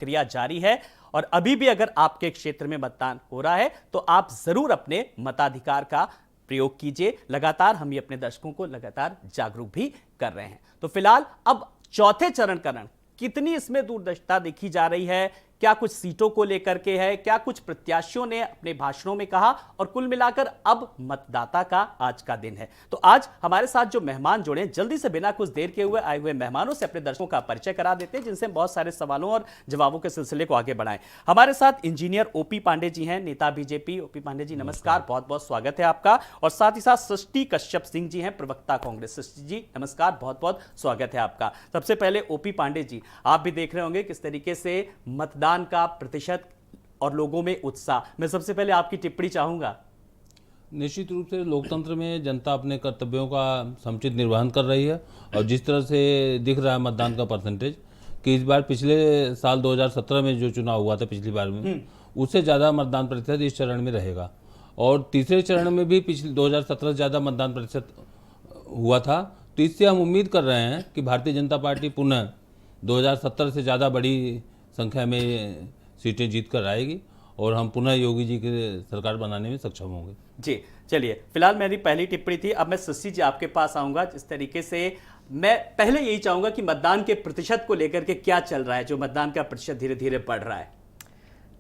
प्रक्रिया जारी है और अभी भी अगर आपके क्षेत्र में मतदान हो रहा है तो आप जरूर अपने मताधिकार का प्रयोग कीजिए। लगातार हम ये अपने दर्शकों को लगातार जागरूक भी कर रहे हैं। तो फिलहाल अब चौथे चरण का रण, कितनी इसमें दूरदर्शिता देखी जा रही है, क्या कुछ सीटों को लेकर के है, क्या कुछ प्रत्याशियों ने अपने भाषणों में कहा, और कुल मिलाकर अब मतदाता का आज का दिन है। तो आज हमारे साथ जो मेहमान जुड़े, जल्दी से बिना कुछ देर के हुए आए हुए मेहमानों से अपने दर्शकों का परिचय करा देते हैं, जिनसे बहुत सारे सवालों और जवाबों के सिलसिले को आगे बढ़ाएं। हमारे साथ इंजीनियर ओपी पांडे जी हैं, नेता बीजेपी। ओपी पांडे जी नमस्कार, बहुत बहुत स्वागत है आपका। और साथ ही साथ सृष्टि कश्यप सिंह जी हैं, प्रवक्ता कांग्रेस। सृष्टि जी नमस्कार, बहुत बहुत स्वागत है आपका। सबसे पहले ओपी पांडे जी, आप भी देख रहे होंगे किस तरीके से मतदान का प्रतिशत और लोगों में उत्साह। मैं सबसे पहले आपकी टिप्पणी चाहूंगा। निश्चित रूप से लोकतंत्र में जनता अपने कर्तव्यों का समुचित निर्वहन कर रही है और जिस तरह से दिख रहा है मतदान का परसेंटेज कि इस बार पिछले साल 2017 में जो चुनाव हुआ था पिछली बार में, उससे ज़्यादा मतदान प्रतिशत इस चरण में रहेगा। और तीसरे चरण में भी पिछले 2017 से ज़्यादा मतदान प्रतिशत हुआ था। तो इससे हम उम्मीद कर रहे हैं कि भारतीय जनता पार्टी पुनः 2017 से ज़्यादा बड़ी संख्या में सीटें जीत कर आएगी और हम पुनः योगी जी की सरकार बनाने में सक्षम होंगे। जी चलिए, फिलहाल मेरी पहली टिप्पणी थी। अब मैं सृष्टि जी आपके पास आऊंगा। जिस तरीके से मैं पहले यही चाहूंगा कि मतदान के प्रतिशत को लेकर के क्या चल रहा है, जो मतदान का प्रतिशत धीरे धीरे बढ़ रहा है।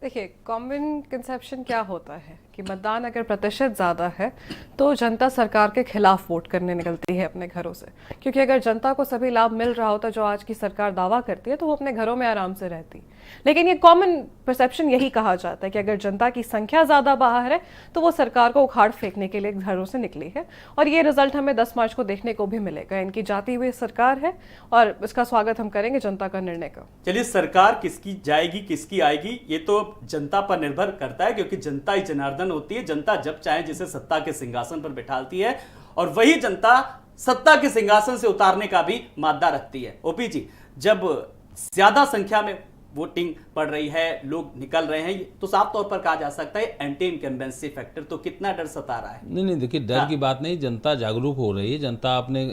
देखिए, कॉमन कंसेप्शन क्या होता है कि मतदान अगर प्रतिशत ज़्यादा है तो जनता सरकार के खिलाफ वोट करने निकलती है अपने घरों से, क्योंकि अगर जनता को सभी लाभ मिल रहा होता जो आज की सरकार दावा करती है तो वो अपने घरों में आराम से रहती। लेकिन ये कॉमन परसेप्शन यही कहा जाता है कि अगर जनता की संख्या ज़्यादा बाहर है तो वो सरकार को उखाड़ फेंकने के लिए घरों से निकली है। और ये रिजल्ट हमें 10 मार्च को देखने को भी मिलेगा। इनकी जाती हुई सरकार है और इसका स्वागत हम करेंगे जनता का निर्णय का। चलिए, सरकार किसकी जाएगी किसकी आएगी ये तो जनता पर निर्भर करता है, क्योंकि जनता ही जनार्दन होती है। जनता जब चाहे जिसे सत्ता के सिंहासन पर बिठाती है और वही जनता सत्ता के सिंहासन से उतारने का भी मादा रखती है। ओपी जी, जब ज्यादा संख्या में वोटिंग पड़ रही है, लोग निकल रहे हैं, तो साफ तौर पर कहा जा सकता है एंटी इनकम्बेंसी फैक्टर, तो कितना डर सता रहा है? नहीं, देखिए, डर की बात नहीं। जनता जागरूक हो रही है। जनता अपने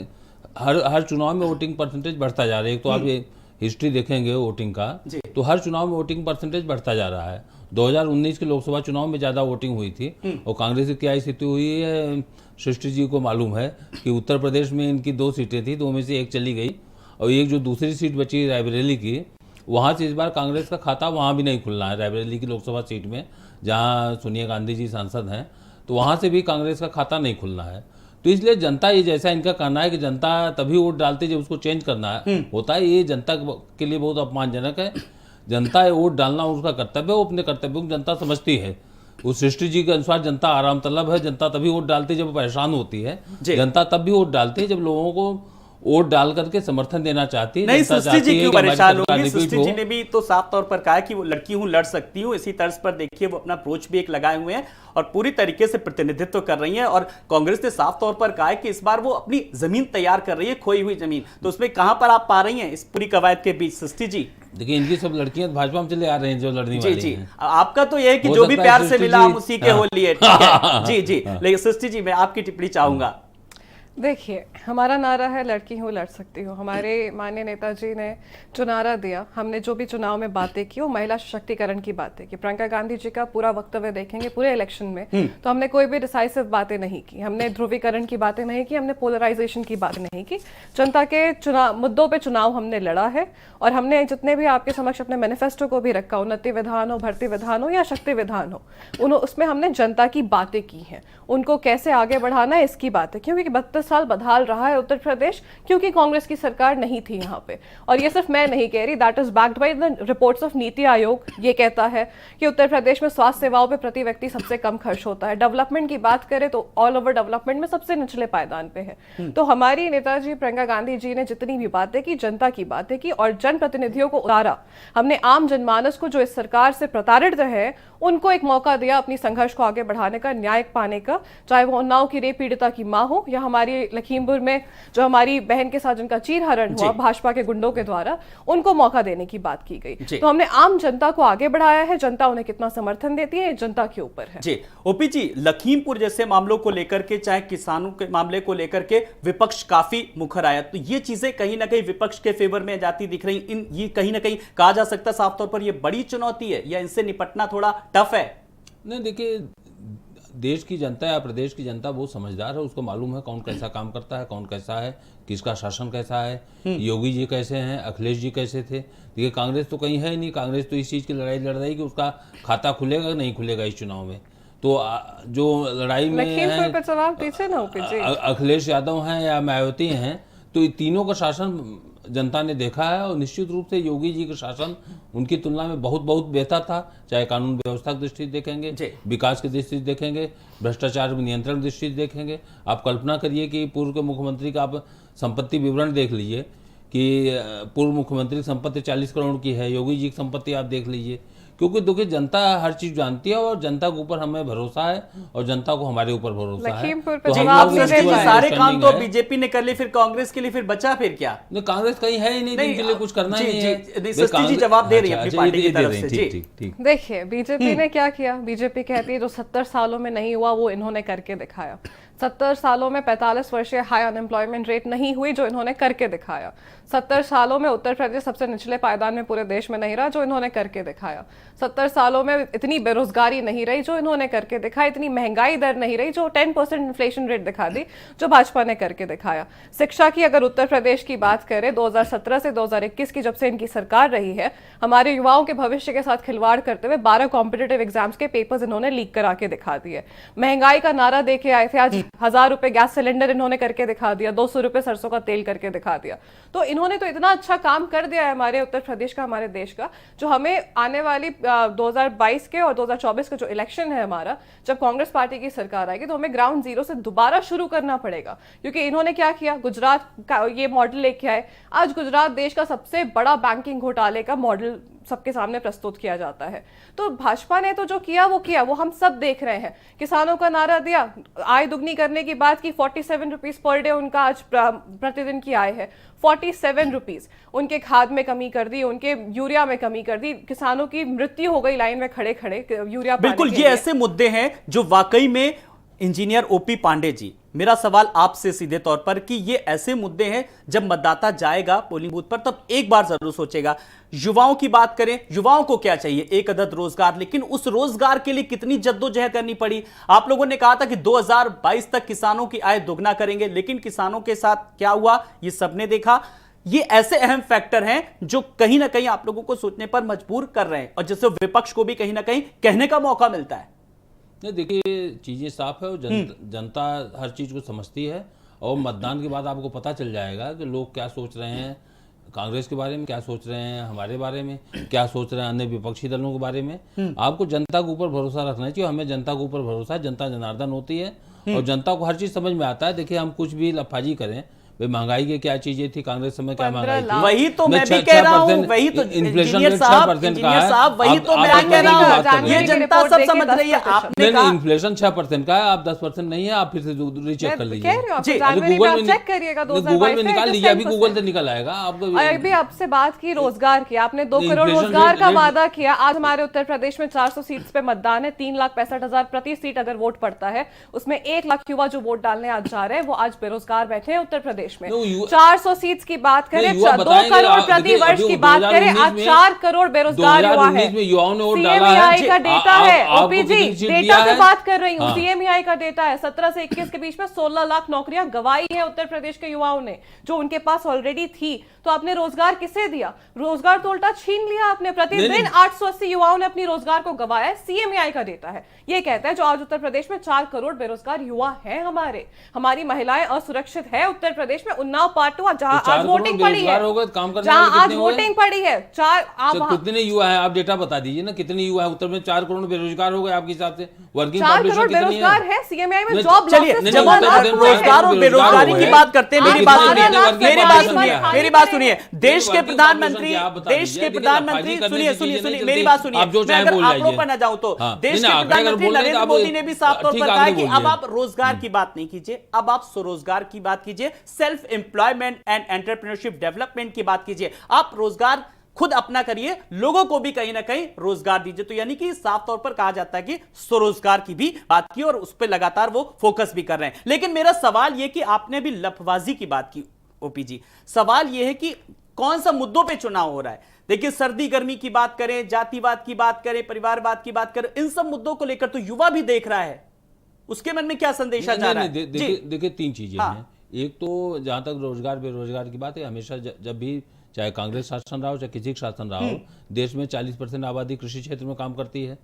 हर चुनाव में वोटिंग परसेंटेज बढ़ता जा रहा है। तो आप ये हिस्ट्री देखेंगे वोटिंग का, तो हर चुनाव में वोटिंग परसेंटेज बढ़ता जा रहा है। 2019 के लोकसभा चुनाव में ज़्यादा वोटिंग हुई थी और कांग्रेस की क्या स्थिति हुई है सृष्टि जी को मालूम है कि उत्तर प्रदेश में इनकी 2 सीटें थी, 2 में से 1 चली गई और एक जो दूसरी सीट बची रायबरेली की, वहाँ से इस बार कांग्रेस का खाता वहाँ भी नहीं खुलना है। रायबरेली की लोकसभा सीट में जहाँ सोनिया गांधी जी सांसद हैं, तो वहाँ से भी कांग्रेस का खाता नहीं खुलना है। तो इसलिए जनता, ये जैसा इनका कहना है कि जनता तभी वोट डालती है जब उसको चेंज करना है होता है, ये जनता के लिए बहुत अपमानजनक है। जनता ये वोट डालना उसका कर्तव्य है, वो अपने कर्तव्यों को जनता समझती है। उस सृष्टि जी के अनुसार जनता आराम तलब है। जनता तभी वोट डालती है जब परेशान होती है। जनता तब भी वोट डालती है जब लोगों को वोट डाल करके समर्थन देना चाहती है। नहीं, सृष्टि जी क्यों परेशान होगी? सृष्टि जी ने भी तो साफ तौर पर कहा है कि वो लड़की हूं, लड़ सकती हूं। इसी तर्ज पर देखिए वो अपना अप्रोच भी एक लगाए हुए हैं और पूरी तरीके से प्रतिनिधित्व कर रही हैं। और कांग्रेस ने साफ तौर पर कहा है कि इस बार वो अपनी जमीन तैयार कर रही है, खोई हुई जमीन। तो उसमें कहां पर आप पा रही हैं इस पूरी कवायद के बीच सृष्टि जी? देखिए, इनकी सब लड़कियां भाजपा में चले आ रही हैं जो लड़ने वाली हैं। आपका तो ये है कि जो भी प्यार से मिला हम उसी के हो लिए। जी जी, लेकिन सृष्टि जी मैं आपकी टिप्पणी चाहूंगा। देखिए, हमारा नारा है लड़की हूँ लड़ सकती हूँ। हमारे माननीय नेताजी ने जो नारा दिया, हमने जो भी चुनाव में बातें की, वो महिला सशक्तिकरण की बातें की। प्रियंका गांधी जी का पूरा वक्तव्य देखेंगे पूरे इलेक्शन में, तो हमने कोई भी डिसाइसिव बातें नहीं की। हमने ध्रुवीकरण की बातें नहीं की, हमने पोलराइजेशन की बात नहीं की। जनता के चुनाव मुद्दों पे चुनाव हमने लड़ा है और हमने जितने भी आपके समक्ष अपने मैनिफेस्टो को भी रखा, उन्नति विधान हो, भर्ती विधान हो या शक्ति विधान हो, उसमें हमने जनता की बातें की हैं। उनको कैसे आगे बढ़ाना है इसकी बात है, क्योंकि 32 साल बदहाल रहा है उत्तर प्रदेश, क्योंकि कांग्रेस की सरकार नहीं थी यहाँ पे। और ये सिर्फ मैं नहीं कह रही, that is backed by the reports of NITI Aayog. ये कहता है कि उत्तर प्रदेश में स्वास्थ्य सेवाओं पे प्रति व्यक्ति सबसे कम खर्च होता है। डेवलपमेंट की बात करें तो ऑल ओवर डेवलपमेंट में सबसे निचले पायदान पे है। तो हमारी नेताजी प्रियंका गांधी जी ने जितनी भी बातें की, जनता की बातें की और जनप्रतिनिधियों को उतारा। हमने आम जनमानस को जो इस सरकार से प्रताड़ित है उनको एक मौका दिया अपनी संघर्ष को आगे बढ़ाने का, न्याय पाने का, चाहे वो उन्नाव की रेप पीड़िता की मां हो या हमारी लखीमपुर में जो हमारी बहन के साथ जिनका चीरहरण हुआ भाजपा के गुंडों के द्वारा, उनको मौका देने की बात की गई। तो हमने आम जनता को आगे बढ़ाया है, जनता उन्हें कितना समर्थन देती है जनता के ऊपर है। जी ओपी जी, लखीमपुर जैसे मामलों को लेकर के, चाहे किसानों के मामले को लेकर के विपक्ष काफी मुखर आया, तो ये चीजें कहीं ना कहीं विपक्ष के फेवर में जाती दिख रही। ये कहीं ना कहीं कहा जा सकता है साफ तौर पर ये बड़ी चुनौती है या इनसे निपटना थोड़ा टफ है? नहीं, देखिए, देश की जनता या प्रदेश की जनता बहुत समझदार है, उसको मालूम है कौन कैसा काम करता है, कौन कैसा है, किसका शासन कैसा है, योगी जी कैसे हैं, अखिलेश जी कैसे थे। देखिए, कांग्रेस तो कहीं है ही नहीं। कांग्रेस तो इस चीज़ की लड़ाई लड़ रही कि उसका खाता खुलेगा नहीं खुलेगा इस चुनाव में। तो जो लड़ाई में है, पे सवाल पीछे ना अखिलेश यादव हैं या मायावती हैं, तो ये तीनों का शासन जनता ने देखा है और निश्चित रूप से योगी जी का शासन उनकी तुलना में बहुत बहुत बेहतर था। चाहे कानून व्यवस्था की दृष्टि से देखेंगे, विकास की दृष्टि से देखेंगे, भ्रष्टाचार नियंत्रण की दृष्टि से देखेंगे। आप कल्पना करिए कि पूर्व के मुख्यमंत्री का आप संपत्ति विवरण देख लीजिए कि पूर्व मुख्यमंत्री की संपत्ति 40 करोड़ की है, योगी जी की संपत्ति आप देख लीजिए। क्योंकि देखिए, जनता हर चीज जानती है और जनता के ऊपर हमें भरोसा है और जनता को हमारे ऊपर भरोसा है। तो सारे काम तो बीजेपी ने कर लिए, फिर कांग्रेस के लिए फिर बचा फिर क्या? नहीं, कांग्रेस कहीं है ही नहीं, इनके लिए कुछ करना नहीं है। सस्ती जी जवाब दे रही है अपनी पार्टी की तरफ से। ठीक। देखिए, बीजेपी ने क्या किया? बीजेपी कहती है जो 70 सालों में नहीं हुआ वो इन्होंने करके दिखाया। 70 सालों में 45 वर्षीय हाई अनएम्प्लॉयमेंट रेट नहीं हुई जो इन्होंने करके दिखाया। 70 सालों में उत्तर प्रदेश सबसे निचले पायदान में पूरे देश में नहीं रहा जो इन्होंने करके दिखाया। 70 सालों में इतनी बेरोजगारी नहीं रही जो इन्होंने करके दिखाया। इतनी महंगाई दर नहीं रही जो 10% इन्फ्लेशन रेट दिखा दी जो भाजपा ने करके दिखाया। शिक्षा की अगर उत्तर प्रदेश की बात करें, 2017 से 2021 की जब से इनकी सरकार रही है, हमारे युवाओं के भविष्य के साथ खिलवाड़ करते हुए 12 कॉम्पिटिटिव एग्जाम्स के पेपर्स इन्होंने लीक करा के दिखा दिए। महंगाई का नारा दे के आए थे, आज 1000 रुपए गैस सिलेंडर इन्होंने करके दिखा दिया, 200 रुपए सरसों का तेल करके दिखा दिया। तो इन्होंने तो इतना अच्छा काम कर दिया है हमारे उत्तर प्रदेश का, हमारे देश का, जो हमें आने वाली 2022 के और 2024 का जो इलेक्शन है हमारा, जब कांग्रेस पार्टी की सरकार आएगी तो हमें ग्राउंड जीरो से दोबारा शुरू करना पड़ेगा। क्योंकि इन्होंने क्या किया, गुजरात का ये मॉडल लेके आए। आज गुजरात देश का सबसे बड़ा बैंकिंग घोटाले का मॉडल सबके सामने प्रस्तुत किया जाता है। तो भाजपा ने तो जो किया वो हम सब देख रहे हैं। किसानों का नारा दिया, आय दुगनी करने की बात की, 47 रुपीज पर डे उनका आज प्रतिदिन की आय है। 47 रुपीज। उनके खाद में कमी कर दी, उनके यूरिया में कमी कर दी, किसानों की मृत्यु हो गई लाइन में खड़े खड़े यूरिया। बिल्कुल, ये ऐसे मुद्दे हैं जो वाकई में इंजीनियर ओपी पांडे जी, मेरा सवाल आपसे सीधे तौर पर कि ये ऐसे मुद्दे हैं जब मतदाता जाएगा पोलिंग बूथ पर तब एक बार जरूर सोचेगा। युवाओं की बात करें, युवाओं को क्या चाहिए? एक अदद रोजगार, लेकिन उस रोजगार के लिए कितनी जद्दोजहद करनी पड़ी। आप लोगों ने कहा था कि 2022 तक किसानों की आय दोगुना करेंगे, लेकिन किसानों के साथ क्या हुआ ये सबने देखा। ये ऐसे अहम फैक्टर हैं जो कहीं ना कहीं आप लोगों को सोचने पर मजबूर कर रहे हैं और जिससे विपक्ष को भी कहीं ना कहीं कहने का मौका मिलता है। नहीं, देखिए, चीज़ें साफ है और जनता हर चीज़ को समझती है और मतदान के बाद आपको पता चल जाएगा कि लोग क्या सोच रहे हैं, कांग्रेस के बारे में क्या सोच रहे हैं, हमारे बारे में क्या सोच रहे हैं, अन्य विपक्षी दलों के बारे में। आपको जनता के ऊपर भरोसा रखना चाहिए। हमें जनता के ऊपर भरोसा है, जनता जनार्दन होती है और जनता को हर चीज़ समझ में आता है। देखिए, हम कुछ भी लफाजी करें, महंगाई की क्या चीजें थी, कांग्रेस समय क्या महंगाई थी, वही तो मैं भी कह रहा हूं, वही तो इन्फ्लेशन रेट 6% का है, वही तो मैं कह रहा हूं, ये जनता सब समझ रही है। आपने कहा इन्फ्लेशन 6% का है, आप 10% नहीं है, आप फिर से रीचेक कर लीजिए। गूगल में निकाल लीजिए, अभी गूगल से निकल आएगा आपको। अभी आपसे बात की रोजगार की, आपने 2 करोड़ रोजगार का वादा किया। आज हमारे उत्तर प्रदेश में 400 सीट्स पे मतदान है, 3,65,000 प्रति सीट अगर वोट पड़ता है, उसमें 1 लाख युवा जो वोट डालने आज जा रहे हैं वो आज बेरोजगार बैठे हैं उत्तर प्रदेश में। 400 सीट्स की बात करें, 2 करोड़ प्रति वर्ष की बात करें, आज 4 करोड़ बेरोजगार युवा है। सीएमईआई का डेटा है, ओपी जी डेटा से बात कर रही हूँ, सीएमईआई का डेटा है। 17 से 21 के बीच में 16 लाख नौकरियां गंवाई है उत्तर प्रदेश के युवाओं ने, जो उनके पास ऑलरेडी थी। तो आपने रोजगार किसे दिया? रोजगार तो उल्टा छीन लिया आपने। प्रतिदिन 880 युवाओं ने अपनी रोजगार को गंवाया। सीएमईआई का डेटा है, ये कहता है जो आज उत्तर प्रदेश में 4 करोड़ बेरोजगार युवा हैं। हमारी महिलाएं असुरक्षित है उत्तर प्रदेश प्रदेश में उन्नाव पार्ट हुआ, जहां तो 4 आज वोटिंग करोड़ पड़ी है, बेरोजगार हो गए, काम करने जहां वाले आज कितने हुए? वोटिंग पड़ी है, तो कितने युवा है, आप डेटा बता दीजिए ना, कितने युवा है उत्तर में? 4 करोड़ बेरोजगार हो गए आपके हिसाब से, वर्किंग 4 पॉपुलेशन करोड़ कितनी बेरोजगार है? है, सीएमआई में नहीं, जॉब चलिए लॉसेस जब हम रोजगार और बेरोजगारी की बात करते हैं, मेरी बात सुनिए, मेरी बात सुनिए, देश के प्रधानमंत्री सुनिए सुनिए सुनिए मेरी बात सुनिए, मैं अगर आंकड़ों पर न जाऊं तो देश के प्रधानमंत्री नरेंद्र मोदी ने भी साफ तौर पर कहा है कि अब आप रोजगार की बात नहीं कीजिए, अब आप स्वरोजगार की बात कीजिए, self employment and entrepreneurship development की बात कीजिए, आप रोजगार खुद अपना करिए, लोगों को भी कहीं ना कहीं रोजगार दीजिए। तो यानी कि साफ तौर पर कहा जाता है कि स्वरोजगार की भी बात की और उस पर लगातार वो फोकस भी कर रहे हैं। लेकिन मेरा सवाल यह कि आपने भी लफबाजी की बात की ओपी जी, सवाल यह है कि कौन सा मुद्दों पे चुनाव हो रहा है? देखिए सर्दी गर्मी की बात करें, जातिवाद की बात करें, परिवारवाद की बात करें, इन सब मुद्दों को लेकर तो युवा भी देख रहा है, उसके मन में क्या संदेशा जा रहा है? देखिए 3 चीजें हैं। एक तो जहां तक रोजगार बेरोजगार की बात है, हमेशा जब भी चाहे कांग्रेस शासन रहा हो चाहे किसी का शासन रहा हो, देश में 40% आबादी कृषि क्षेत्र में काम करती है।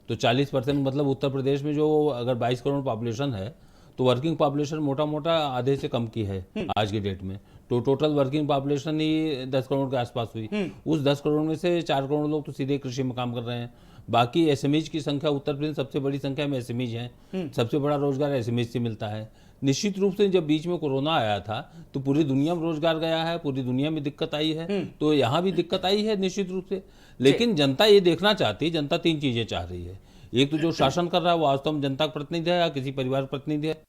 तो 40% मतलब उत्तर प्रदेश में जो अगर 22 करोड़ पॉपुलेशन है तो वर्किंग पॉपुलेशन मोटा मोटा आधे से कम की है आज की डेट में। तो टोटल वर्किंग पॉपुलेशन ही 10 करोड़ के आसपास हुई। उस 10 करोड़ में से 4 करोड़ लोग तो सीधे कृषि में काम कर रहे हैं। बाकी एसएमईज की संख्या उत्तर प्रदेश सबसे बड़ी संख्या में एसएमईज हैं, सबसे बड़ा रोजगार एसएमईज से मिलता है। निश्चित रूप से जब बीच में कोरोना आया था तो पूरी दुनिया में रोजगार गया है, पूरी दुनिया में दिक्कत आई है, तो यहाँ भी दिक्कत आई है निश्चित रूप से। लेकिन जनता ये देखना चाहती है, जनता 3 चीजें चाह रही है। एक तो जो शासन कर रहा है वो वास्तव में जनता का प्रतिनिधि है या किसी परिवार का प्रतिनिधि है,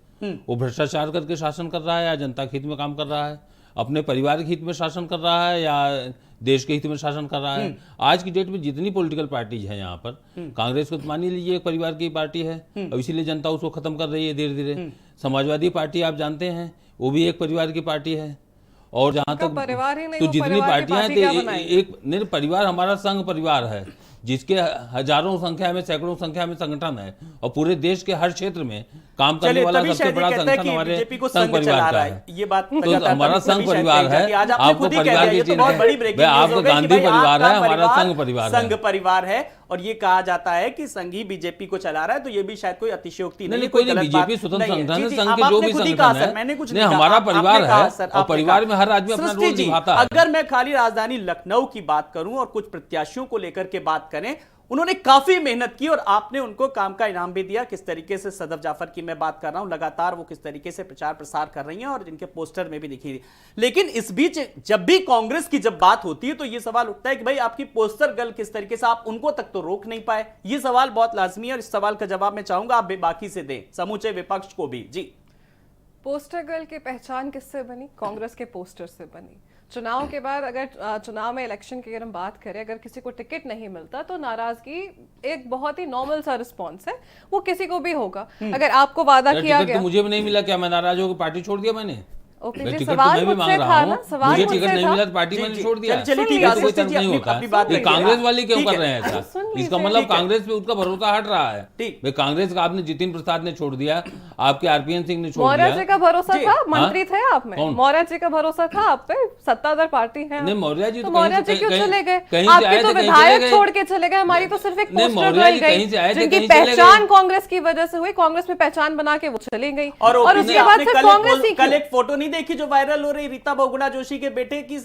वो भ्रष्टाचार करके शासन कर रहा है या जनता के हित में काम कर रहा है, अपने परिवार के हित में शासन कर रहा है या देश के हित में शासन कर रहा है। आज की डेट में जितनी पॉलिटिकल पार्टीज हैं यहाँ पर, कांग्रेस को मान लीजिए एक परिवार की पार्टी है, अब इसीलिए जनता उसको खत्म कर रही है धीरे धीरे। समाजवादी पार्टी आप जानते हैं वो भी एक परिवार की पार्टी है। और जहां तक परिवार ही नहीं, तो वो जितनी पार्टियां हैं पार्टी एक नहीं, परिवार हमारा संघ परिवार है जिसके हजारों संख्या में सैकड़ों संख्या में संगठन है और पूरे देश के हर क्षेत्र में काम करने वाला सबसे बड़ा संगठन हमारे संघ परिवार का है। ये बात तो हमारा संघ परिवार है, आपको परिवार की चिंता है, आपका गांधी परिवार है, हमारा संघ परिवार है, संघ परिवार है। और ये कहा जाता है कि संघ ही बीजेपी को चला रहा है, तो ये भी शायद कोई अतिशयोक्ति नहीं, कोई नहीं। बीजेपी स्वतंत्र संगठन है, संघ के जो भी संगठन है, मैंने कुछ नहीं, हमारा परिवार है और परिवार में हर आदमी अपना रोल निभाता है। अगर मैं खाली राजधानी लखनऊ की बात करूं और कुछ प्रत्याशियों को लेकर के बात करें, उन्होंने काफी मेहनत की और आपने उनको काम का इनाम भी दिया। किस तरीके से सदफ जाफर की मैं बात कर रहा हूं, लगातार वो किस तरीके से प्रचार प्रसार कर रही हैं और जिनके पोस्टर में भी दिखी। लेकिन इस बीच जब भी कांग्रेस की जब बात होती है तो ये सवाल उठता है कि भाई आपकी पोस्टर गर्ल किस तरीके से आप उनको तक तो रोक नहीं पाए। ये सवाल बहुत लाजमी है और इस सवाल का जवाब मैं चाहूंगा आप बाकी से दें, समूचे विपक्ष को भी। जी, पोस्टर गर्ल की पहचान किससे बनी? कांग्रेस के पोस्टर से बनी। चुनाव के बाद अगर चुनाव में इलेक्शन की अगर हम बात करें, अगर किसी को टिकट नहीं मिलता तो नाराजगी एक बहुत ही नॉर्मल सा रिस्पॉन्स है, वो किसी को भी होगा। अगर आपको वादा किया गया, तो मुझे भी नहीं मिला, क्या मैं नाराज होकर पार्टी छोड़ दिया? मैंने टिकट सवाल मुझसे था ना, सवाल मुझे टिकट नहीं मिला तो पार्टी मैंने छोड़ दिया। चलिए ठीक है, कोई तर्क नहीं होता है। कांग्रेस वाले क्यों कर रहे हैं ऐसा? इसका मतलब कांग्रेस पे उसका भरोसा हट रहा है। भाई कांग्रेस का आपने जितिन प्रसाद ने छोड़ दिया, आपके आरपीएन सिंह ने छोड़ दिया। मौर्य जी का भरोसा था, मंत्री थे आप में, मौर्य जी का भरोसा था आप पे, सत्ताधार पार्टी है। नहीं, मौर्य जी तो मौर्य जी क्यों चले गए? आपके तो विधायक छोड़ के चले गए, हमारी तो सिर्फ एक पोस्टर गर्ल गई जिनकी पहचान कांग्रेस की वजह से हुई, कांग्रेस में पहचान बना के वो चली गई। और उसके बाद फिर कांग्रेस ही कल एक फोटो नहीं देखी जो वायरल हो रही रीता बहुगुणा जोशी के बेटे की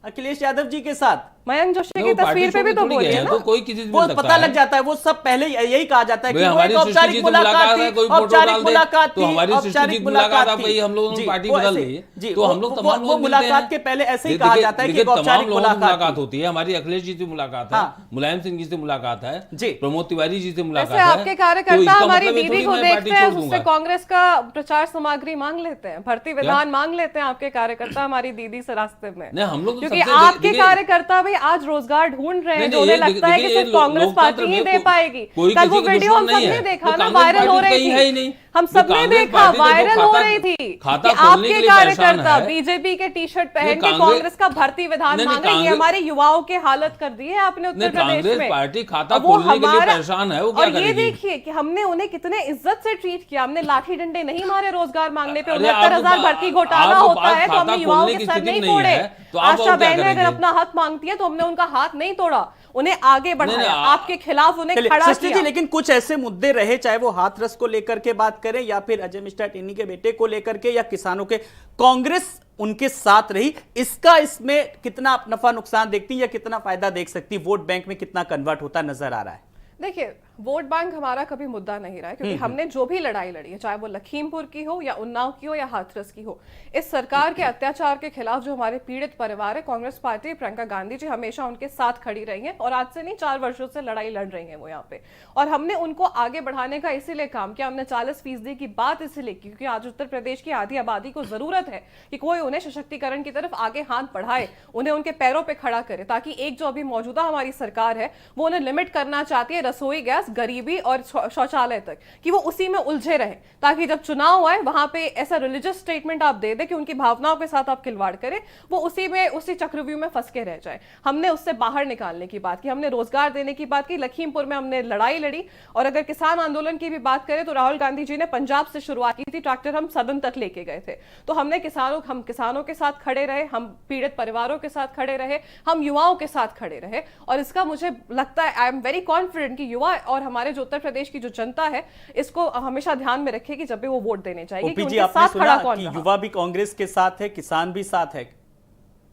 अखिलेश यादव जी के साथ? मयंक जोशी की तस्वीर पे भी तो बोली है ना, तो कोई किसी वो पता लग जाता है। वो सब पहले यही कहा जाता है कि वो एक औपचारिक मुलाकात थी, औपचारिक मुलाकात थी, औपचारिक मुलाकात थी, हम लोगों ने पार्टी बदल ली। तो हम लोग तमाम वो मुलाकात के पहले ऐसे ही कहा जाता है कि औपचारिक मुलाकात होती है। हमारी अखिलेश जी से मुलाकात है, मुलायम सिंह जी से मुलाकात है, जी, प्रमोद तिवारी जी से मुलाकात है। आपके कार्यकर्ता हमारी दीदी को देखते हैं, उससे कांग्रेस का प्रचार सामग्री मांग लेते हैं, भर्ती विधान मांग लेते हैं आपके कार्यकर्ता हमारी दीदी से रास्ते में। हम लोग क्योंकि आपके कार्यकर्ता भी आज रोजगार ढूंढ रहे हैं, जो उन्हें लगता है कि सिर्फ कांग्रेस पार्टी ही दे पाएगी। कल वो वीडियो हम सबने देखा ना, वायरल हो रही थी, हम सबने देखा, वायरल हो रही थी कि आपके कार्यकर्ता बीजेपी के टी शर्ट पहन के कांग्रेस का भर्ती विधान मांग रहे हैं। ये हमारे युवाओं के हालत कर दी है आपने उत्तर प्रदेश में। पार्टी खाता खोलने के लिए परेशान है, वो क्या करेगी? और ये देखिए कि हमने उन्हें कितने इज्जत से ट्रीट किया, हमने लाठी डंडे नहीं मारे रोजगार मांगने पे। 69,000 भर्ती घोटाला होता है तो हमने युवाओं के सर नहीं तोड़े। आशा बहन अगर अपना हक मांगती है तो हमने उनका हाथ नहीं तोड़ा। उन्हें आगे बढ़ाया, आपके खिलाफ उन्हें चलिए, खड़ा सृष्टि जी, किया। लेकिन कुछ ऐसे मुद्दे रहे, चाहे वो हाथरस को लेकर के बात करें या फिर अजय मिश्रा टेनी के बेटे को लेकर के या किसानों के, कांग्रेस उनके साथ रही। इसका इसमें कितना आप नफा नुकसान देखती है या कितना फायदा देख सकती, वोट बैंक में कितना कन्वर्ट होता नजर आ रहा है? देखिए, वोट बैंक हमारा कभी मुद्दा नहीं रहा है, क्योंकि हमने जो भी लड़ाई लड़ी है, चाहे वो लखीमपुर की हो या उन्नाव की हो या हाथरस की हो, इस सरकार के अत्याचार के खिलाफ जो हमारे पीड़ित परिवार है, कांग्रेस पार्टी, प्रियंका गांधी जी हमेशा उनके साथ खड़ी रही हैं और आज से नहीं 4 वर्षों से लड़ाई लड़ रही हैं वो यहाँ पे। और हमने उनको आगे बढ़ाने का इसीलिए काम किया, हमने 40% की बात इसीलिए की क्योंकि आज उत्तर प्रदेश की आधी आबादी को जरूरत है कि कोई उन्हें सशक्तिकरण की तरफ आगे हाथ बढ़ाए, उन्हें उनके पैरों पर खड़ा करे, ताकि एक जो अभी मौजूदा हमारी सरकार है वो उन्हें लिमिट करना चाहती है रसोई गैस, गरीबी और शौचालय तक, कि वो उसी में उलझे रहे, ताकि जब चुनाव आए वहां पे ऐसा रिलीजियस स्टेटमेंट आप दे दे कि उनकी भावनाओं के साथ आप खिलवाड़ करें, वो उसी चक्रव्यूह में फंस के रह जाए। हमने उससे बाहर निकालने की बात की, हमने रोजगार देने की बात की, लखीमपुर में हमने लड़ाई लड़ी। और अगर किसान आंदोलन की भी बात करें तो राहुल गांधी जी ने पंजाब से शुरुआत की थी, ट्रैक्टर हम सदन तक लेके गए थे। तो हम किसानों के साथ खड़े रहे, हम पीड़ित परिवारों के साथ खड़े रहे, हम युवाओं के साथ खड़े रहे। और इसका मुझे लगता है, आई एम वेरी कॉन्फिडेंट कि युवा और हमारे जो उत्तर प्रदेश की जो जनता है इसको हमेशा ध्यान में रखेगी जब भी वो वोट देने जाएगी कि ओपी जी, उनके आपने साथ खड़ा सुना कौन कि रहा। युवा भी कांग्रेस के साथ है, किसान भी साथ है,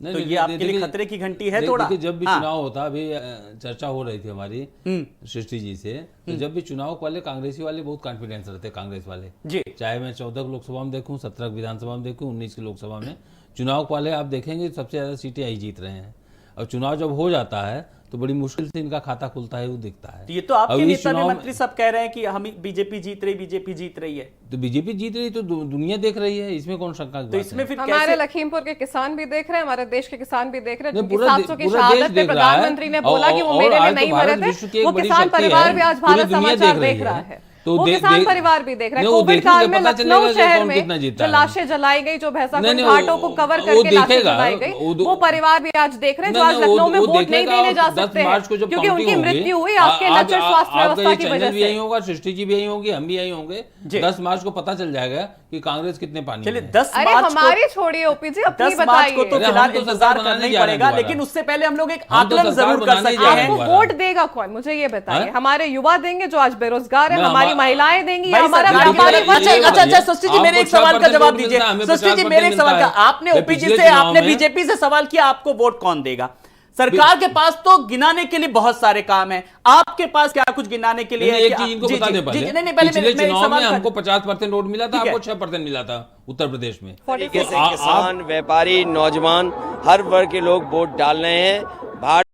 तो ये आपके लिए खतरे की घंटी है थोड़ा? देखिए, जब भी हाँ। चुनाव होता, अभी चर्चा हो रही थी हमारी सृष्टि जी से, तो जब भी चुनाव वाले कांग्रेसी वाले बहुत कॉन्फिडेंस रहते, कांग्रेस वाले जी, चाहे मैं 14 लोकसभा में देखूं, 17 विधानसभा में देखूं, 19 की लोकसभा में, चुनाव वाले आप देखेंगे सबसे ज्यादा सीटें यही जीत रहे हैं। और चुनाव जब हो जाता है तो बड़ी मुश्किल से इनका खाता खुलता है, वो दिखता है। तो ये तो आपके अब इस नेता भी चुनाव मंत्री सब कह रहे हैं कि हम बीजेपी जीत रही है, तो बीजेपी जीत रही तो दुनिया देख रही है, इसमें कौन शंका की तो बात इसमें है? फिर हमारे कैसे? लखीमपुर के किसान भी देख रहे हैं, हमारे देश के किसान भी देख रहे हैं, नहीं, जिनकी पूरा 700 की पूरा शहादत देश पे देख रहा है। प्रधानमंत्री ने बोला कि वो और मेले में आज तो नहीं भारत मरे विश्व की थे, एक वो बड़ी किसान शक्ति परिवार है, भी आज पूरी भारत दुनिया समाचार देख देख रही रहा है। है, तो वो किसान परिवार भी देख रहा है। नहीं, वो कोविड देखेंगे, काल में पता चलेगा लखनऊ कि शहर कौन कितना में जीता जो है। लाशें जलाई गई, जो भैंसा नहीं, नहीं, घाटों को कवर वो करके लाशें देखेगा, जलाई गई, वो वो परिवार भी आज देख रहे हैं, जो नहीं, आज नहीं, लखनऊ में वो वोट नहीं देखेगा। देने जा 10 सकते मार्च को हैं जब क्योंकि काउंटिंग उनकी होगी, मृत्यु हुई आपके नजर स्वास्थ्य व्यवस्था की वजह भी यही से। होगा, सृष्टि जी भी यही होंगी, हम भी यही होंगे। 10 मार्च को पता चल जाएगा कि कांग्रेस कितने पानी चलिए, में है। 10 अरे मार्च हमारी छोड़िए ओपी जी, अपनी 10 मार्च को तो बताइए। फिलहाल हम तो इंतजार सरकार करना बनाने ही जा रहे हैं पड़ेगा, दोबारा। लेकिन उससे पहले हम लोग एक हम तो आकलन सरकार जरूर कर बनाने सकते जा रहे हैं हैं। आपको वोट देगा कौन, मुझे ये बताइए? हमारे युवा देंगे जो आज बेरोजगार है, मैं हमारी हमा- महिलाएं देंगी, या भाई हमारा सरकार देखिए, व्यापारी ये वर्ग बताइए, देगा? अच्छा सृष्टि जी, मेरे एक आपको सवाल का 6% जवाब वोट दीजिए। मिलता है, हमें सृष्टि जी, 50% मेरे एक सवाल का, मिलता है। आपने तो ओपीजी पिछले से, चुनाव आपने में- बीजेपी से सवाल किया, आपको वोट कौन देगा? सरकार के पास तो गिनाने के लिए बहुत सारे काम हैं, आपके पास क्या कुछ गिनाने के लिए? एक चीज इनको बता दें पहले, नहीं, पिछले मेरे चुनाव में सवाल हमको 50% वोट मिला था, ठीक है। आपको 6% मिला था उत्तर प्रदेश में। तरीके से आप- किसान, व्यापारी, नौजवान, हर वर्ग के लोग वोट डाल रहे हैं। भारत